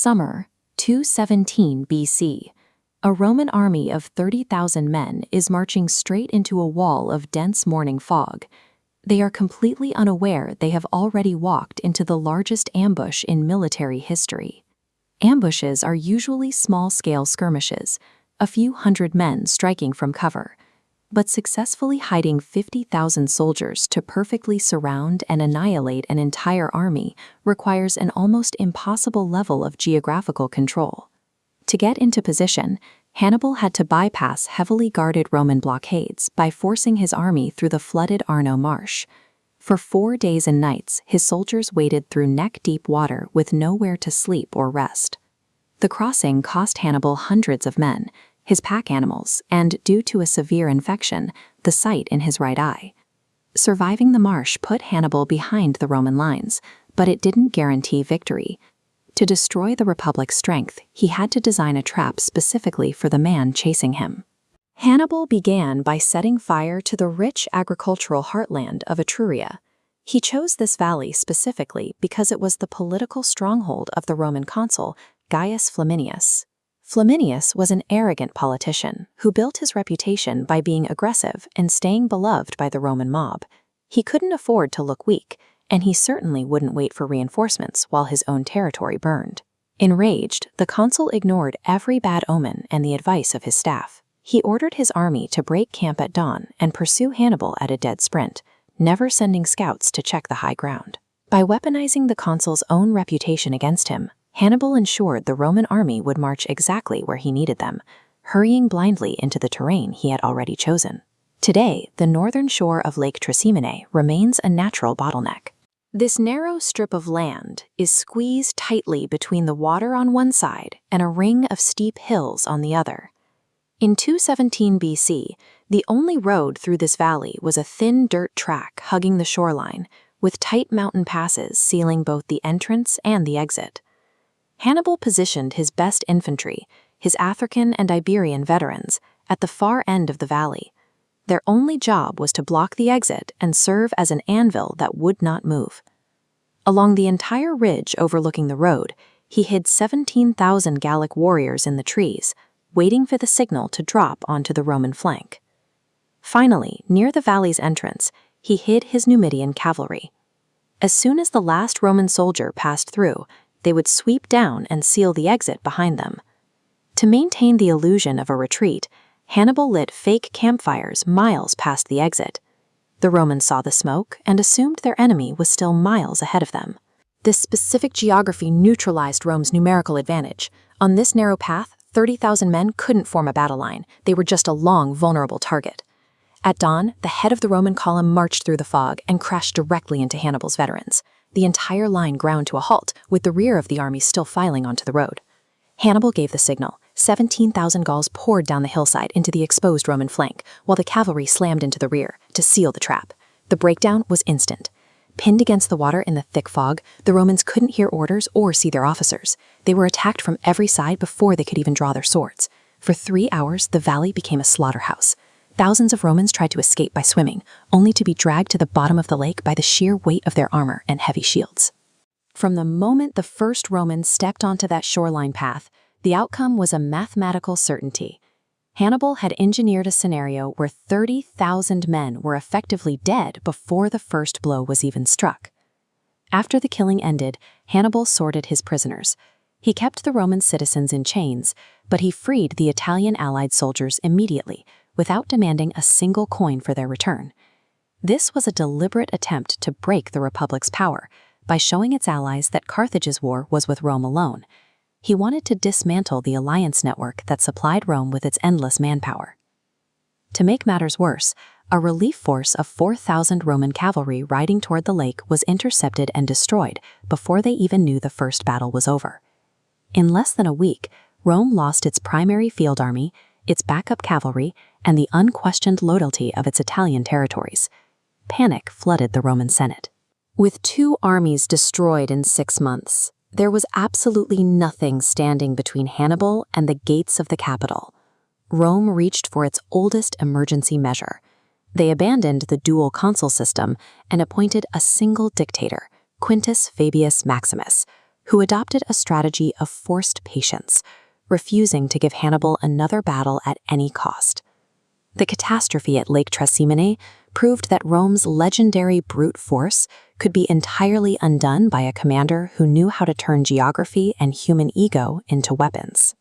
Summer, 217 BC. A Roman army of 30,000 men is marching straight into a wall of dense morning fog. They are completely unaware they have already walked into the largest ambush in military history. Ambushes are usually small-scale skirmishes, a few hundred men striking from cover. But successfully hiding 50,000 soldiers to perfectly surround and annihilate an entire army requires an almost impossible level of geographical control. To get into position, Hannibal had to bypass heavily guarded Roman blockades by forcing his army through the flooded Arno marsh. For 4 days and nights, his soldiers waded through neck-deep water with nowhere to sleep or rest. The crossing cost Hannibal hundreds of men, his pack animals, and, due to a severe infection, the sight in his right eye. Surviving the marsh put Hannibal behind the Roman lines, but it didn't guarantee victory. To destroy the Republic's strength, he had to design a trap specifically for the man chasing him. Hannibal began by setting fire to the rich agricultural heartland of Etruria. He chose this valley specifically because it was the political stronghold of the Roman consul Gaius Flaminius. Flaminius was an arrogant politician who built his reputation by being aggressive and staying beloved by the Roman mob. He couldn't afford to look weak, and he certainly wouldn't wait for reinforcements while his own territory burned. Enraged, the consul ignored every bad omen and the advice of his staff. He ordered his army to break camp at dawn and pursue Hannibal at a dead sprint, never sending scouts to check the high ground. By weaponizing the consul's own reputation against him, Hannibal ensured the Roman army would march exactly where he needed them, hurrying blindly into the terrain he had already chosen. Today, the northern shore of Lake Trasimene remains a natural bottleneck. This narrow strip of land is squeezed tightly between the water on one side and a ring of steep hills on the other. In 217 BC, the only road through this valley was a thin dirt track hugging the shoreline, with tight mountain passes sealing both the entrance and the exit. Hannibal positioned his best infantry, his African and Iberian veterans, at the far end of the valley. Their only job was to block the exit and serve as an anvil that would not move. Along the entire ridge overlooking the road, he hid 17,000 Gallic warriors in the trees, waiting for the signal to drop onto the Roman flank. Finally, near the valley's entrance, he hid his Numidian cavalry. As soon as the last Roman soldier passed through, they would sweep down and seal the exit behind them. To maintain the illusion of a retreat, Hannibal lit fake campfires miles past the exit. The Romans saw the smoke and assumed their enemy was still miles ahead of them. This specific geography neutralized Rome's numerical advantage. On this narrow path, 30,000 men couldn't form a battle line. They were just a long, vulnerable target. At dawn, the head of the Roman column marched through the fog and crashed directly into Hannibal's veterans. The entire line ground to a halt, with the rear of the army still filing onto the road. Hannibal gave the signal. 17,000 Gauls poured down the hillside into the exposed Roman flank, while the cavalry slammed into the rear to seal the trap. The breakdown was instant. Pinned against the water in the thick fog, the Romans couldn't hear orders or see their officers. They were attacked from every side before they could even draw their swords. For 3 hours, the valley became a slaughterhouse. Thousands of Romans tried to escape by swimming, only to be dragged to the bottom of the lake by the sheer weight of their armor and heavy shields. From the moment the first Romans stepped onto that shoreline path, the outcome was a mathematical certainty. Hannibal had engineered a scenario where 30,000 men were effectively dead before the first blow was even struck. After the killing ended, Hannibal sorted his prisoners. He kept the Roman citizens in chains, but he freed the Italian allied soldiers immediately, without demanding a single coin for their return. This was a deliberate attempt to break the Republic's power by showing its allies that Carthage's war was with Rome alone. He wanted to dismantle the alliance network that supplied Rome with its endless manpower. To make matters worse, a relief force of 4,000 Roman cavalry riding toward the lake was intercepted and destroyed before they even knew the first battle was over. In less than a week, Rome lost its primary field army, its backup cavalry, and the unquestioned loyalty of its Italian territories. Panic flooded the Roman Senate. With 2 armies destroyed in 6 months, there was absolutely nothing standing between Hannibal and the gates of the capital. Rome reached for its oldest emergency measure. They abandoned the dual consul system and appointed a single dictator, Quintus Fabius Maximus, who adopted a strategy of forced patience, refusing to give Hannibal another battle at any cost. The catastrophe at Lake Trasimene proved that Rome's legendary brute force could be entirely undone by a commander who knew how to turn geography and human ego into weapons.